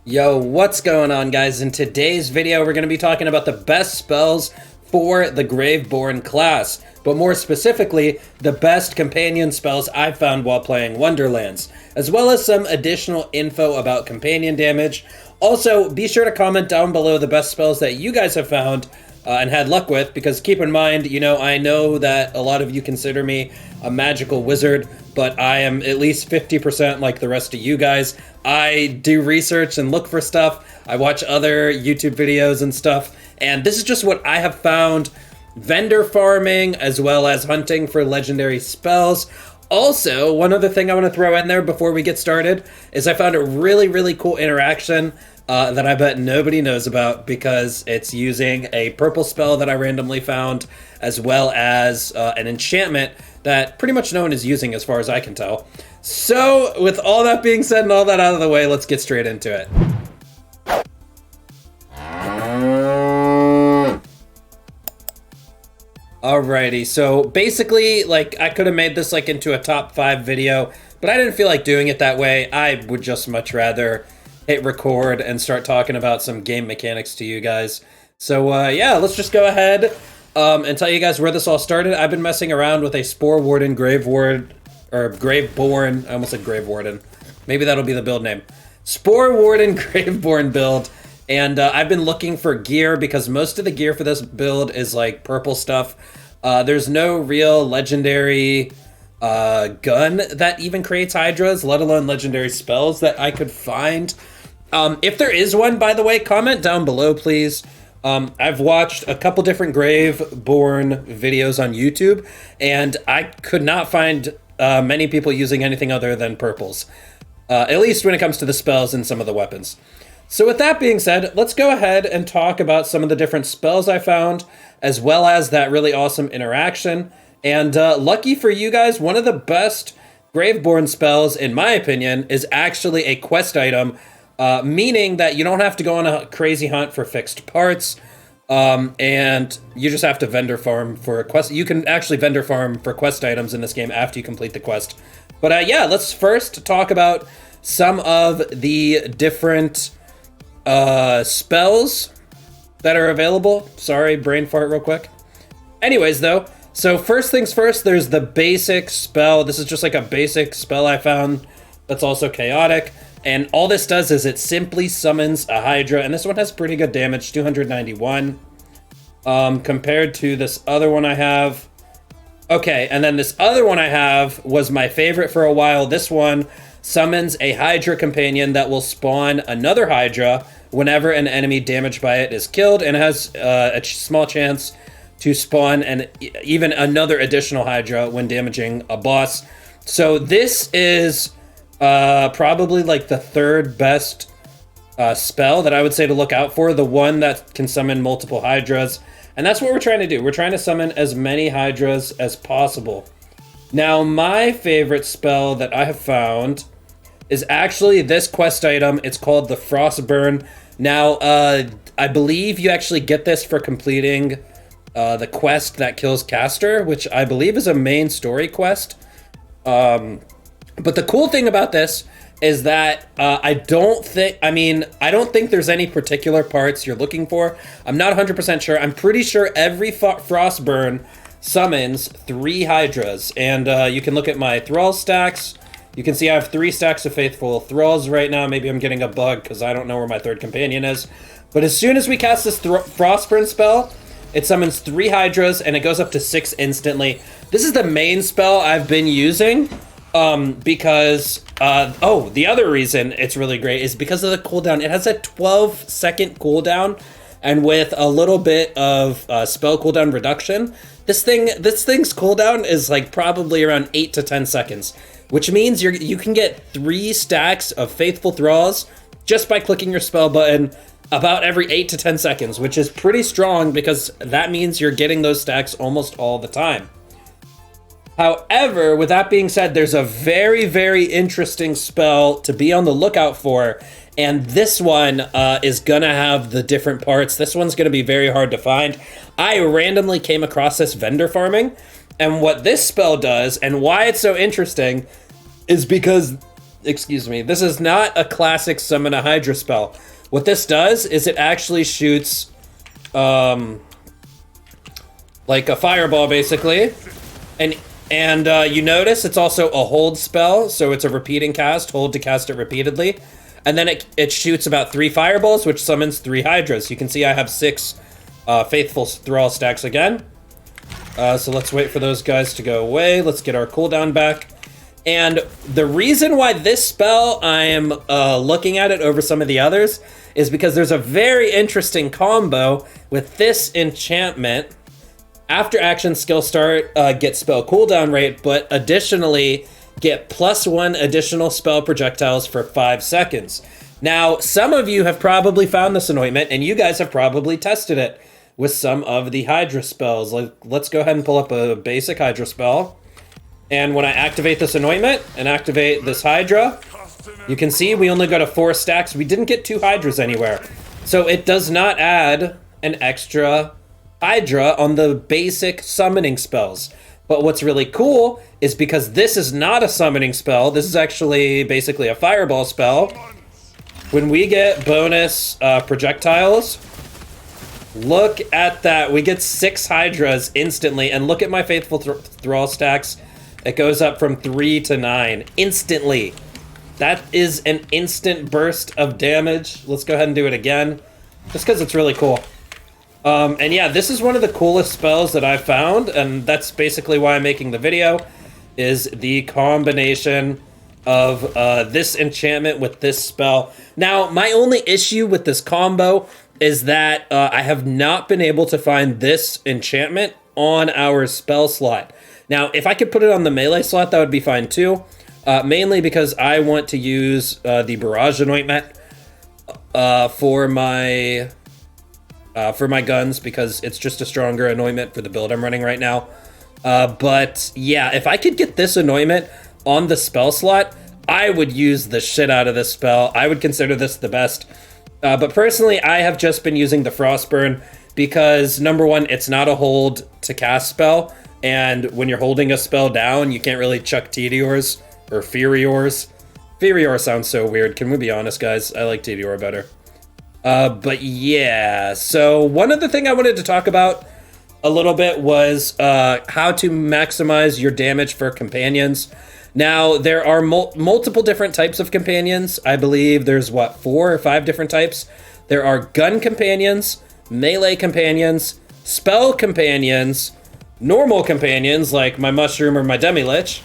Yo, what's going on, guys? In today's video, we're going to be talking about the best spells for the Graveborn class, but more specifically, the best companion spells I've found while playing Wonderlands, as well as some additional info about companion damage. Also, be sure to comment down below the best spells that you guys have found and had luck with, because keep in mind, I know that a lot of you consider me a magical wizard, but I am at least 50% like the rest of you guys. I do research and look for stuff. I watch other YouTube videos and stuff, and this is just what I have found vendor farming as well as hunting for legendary spells. Also, one other thing I want to throw in there before we get started is I found a really cool interaction that I bet nobody knows about, because it's using a purple spell that I randomly found, as well as an enchantment that pretty much no one is using as far as I can tell. So, with all that being said and all that out of the way, let's get straight into it. Alrighty, so basically, I could have made this into a top 5 video, but I didn't feel like doing it that way. I would just much rather hit record and start talking about some game mechanics to you guys. So yeah, let's just go ahead and tell you guys where this all started. I've been messing around with a Spore Warden Graveborn. I almost said Grave Warden. Maybe that'll be the build name. Spore Warden Graveborn build. And I've been looking for gear, because most of the gear for this build is purple stuff. There's no real legendary gun that even creates hydras, let alone legendary spells that I could find. If there is one, by the way, comment down below, please. I've watched a couple different Graveborn videos on YouTube, and I could not find many people using anything other than purples. At least when it comes to the spells and some of the weapons. So with that being said, let's go ahead and talk about some of the different spells I found, as well as that really awesome interaction. And lucky for you guys, one of the best Graveborn spells, in my opinion, is actually a quest item, meaning that you don't have to go on a crazy hunt for fixed parts, and you just have to vendor farm for a quest. You can actually vendor farm for quest items in this game after you complete the quest. But yeah, let's first talk about some of the different spells that are available. Sorry, brain fart real quick. Anyways, though, so first things first, there's the basic spell. This is just a basic spell I found that's also chaotic. And all this does is it simply summons a Hydra. And this one has pretty good damage, 291. Compared to this other one I have. Okay, and then this other one I have was my favorite for a while. This one summons a Hydra companion that will spawn another Hydra whenever an enemy damaged by it is killed, and has a small chance to spawn even another additional Hydra when damaging a boss. So this is probably the third best spell that I would say to look out for, the one that can summon multiple Hydras. And that's what we're trying to do. We're trying to summon as many Hydras as possible. Now, my favorite spell that I have found is actually this quest item. It's called the Frostburn. Now, I believe you actually get this for completing the quest that kills Caster, which I believe is a main story quest. But the cool thing about this is that I don't think there's any particular parts you're looking for. I'm not 100% sure. I'm pretty sure every Frostburn summons 3 Hydras, and you can look at my Thrall stacks. You can see I have 3 stacks of Faithful Thralls right now. Maybe I'm getting a bug because I don't know where my third companion is. But as soon as we cast this Frostburn spell, it summons 3 Hydras, and it goes up to 6 instantly. This is the main spell I've been using, because, the other reason it's really great is because of the cooldown. It has a 12-second cooldown, and with a little bit of spell cooldown reduction, this thing's cooldown is probably around 8 to 10 seconds, which means you can get 3 stacks of Faithful Thralls just by clicking your spell button about every 8 to 10 seconds, which is pretty strong, because that means you're getting those stacks almost all the time. However, with that being said, there's a very interesting spell to be on the lookout for, and this one is gonna have the different parts. This one's gonna be very hard to find. I randomly came across this vendor farming, and what this spell does, and why it's so interesting, is because excuse me, this is not a classic summon a Hydra spell. What this does is it actually shoots like a fireball, basically. And you notice it's also a hold spell, so it's a repeating cast, hold to cast it repeatedly. And then it shoots about 3 fireballs, which summons 3 Hydras. You can see I have 6 Faithful Thrall stacks again. So let's wait for those guys to go away. Let's get our cooldown back. And the reason why this spell, I am looking at it over some of the others, is because there's a very interesting combo with this enchantment. After action skill start, get spell cooldown rate, but additionally get +1 additional spell projectiles for 5 seconds. Now, some of you have probably found this anointment, and you guys have probably tested it with some of the Hydra spells. Let's go ahead and pull up a basic Hydra spell. And when I activate this anointment and activate this Hydra, you can see we only got a 4 stacks. We didn't get 2 Hydras anywhere. So it does not add an extra Hydra on the basic summoning spells. But what's really cool is because this is not a summoning spell, this is actually basically a fireball spell. When we get bonus projectiles, look at that. We get 6 Hydras instantly. And look at my Faithful Thrall stacks. It goes up from 3 to 9 instantly. That is an instant burst of damage. Let's go ahead and do it again, just because it's really cool. And yeah, this is one of the coolest spells that I've found, and that's basically why I'm making the video, is the combination of this enchantment with this spell. Now, my only issue with this combo is that I have not been able to find this enchantment on our spell slot. Now, if I could put it on the melee slot, that would be fine too. Mainly because I want to use the Barrage Anointment for my guns, because it's just a stronger anointment for the build I'm running right now. But yeah, if I could get this anointment on the spell slot, I would use the shit out of this spell. I would consider this the best. But personally, I have just been using the Frostburn because, number one, it's not a hold to cast spell. And when you're holding a spell down, you can't really chuck Tediors or Furiors. Furior sounds so weird. Can we be honest, guys? I like Tedior better. But yeah, so one other thing I wanted to talk about a little bit was how to maximize your damage for companions. Now, there are multiple different types of companions. I believe there's, 4 or 5 different types. There are gun companions, melee companions, spell companions, normal companions like my mushroom or my demi-lich,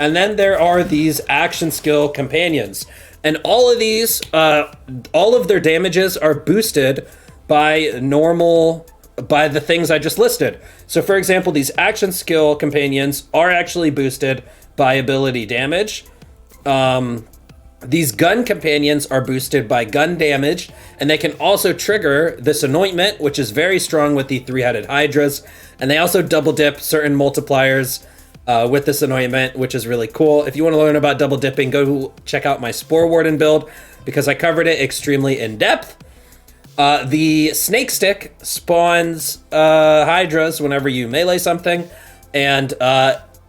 and then there are these action skill companions. And all of these, all of their damages are boosted by the things I just listed. So for example, these action skill companions are actually boosted by ability damage. These gun companions are boosted by gun damage, and they can also trigger this anointment, which is very strong with the 3-headed Hydras. And they also double dip certain multipliers with this anointment, which is really cool. If you want to learn about double dipping, go check out my Spore Warden build, because I covered it extremely in depth. The Snake Stick spawns Hydras whenever you melee something, and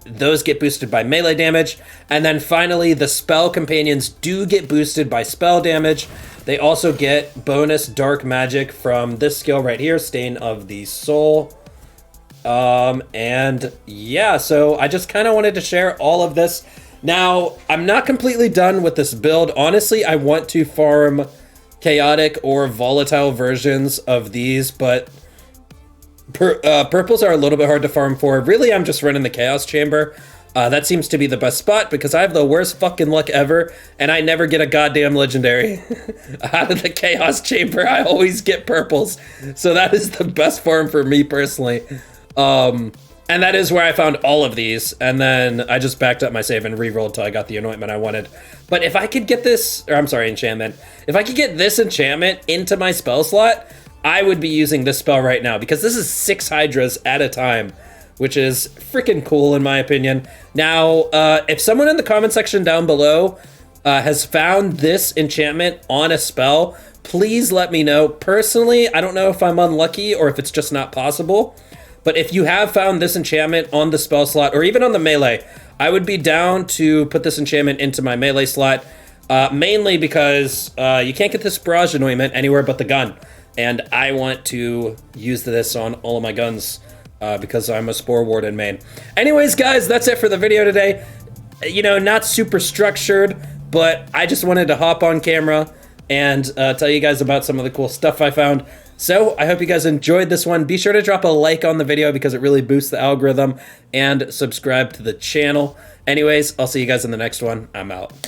those get boosted by melee damage. And then finally, the spell companions do get boosted by spell damage. They also get bonus dark magic from this skill right here, Stain of the Soul. And yeah, so I just kind of wanted to share all of this. Now, I'm not completely done with this build. Honestly, I want to farm chaotic or volatile versions of these, but purples are a little bit hard to farm for. Really, I'm just running the Chaos Chamber. That seems to be the best spot because I have the worst fucking luck ever, and I never get a goddamn legendary out of the Chaos Chamber. I always get purples, so that is the best farm for me personally. And that is where I found all of these, and then I just backed up my save and re-rolled till I got the anointment I wanted. But if I could get this, or I'm sorry, enchantment. If I could get this enchantment into my spell slot, I would be using this spell right now, because this is 6 Hydras at a time, which is freaking cool in my opinion. Now, if someone in the comment section down below has found this enchantment on a spell, please let me know. Personally, I don't know if I'm unlucky or if it's just not possible. But if you have found this enchantment on the spell slot, or even on the melee, I would be down to put this enchantment into my melee slot, mainly because you can't get this barrage anointment anywhere but the gun. And I want to use this on all of my guns because I'm a Spore Warden main. Anyways, guys, that's it for the video today. You know, not super structured, but I just wanted to hop on camera and tell you guys about some of the cool stuff I found. So I hope you guys enjoyed this one. Be sure to drop a like on the video because it really boosts the algorithm, and subscribe to the channel. Anyways, I'll see you guys in the next one. I'm out.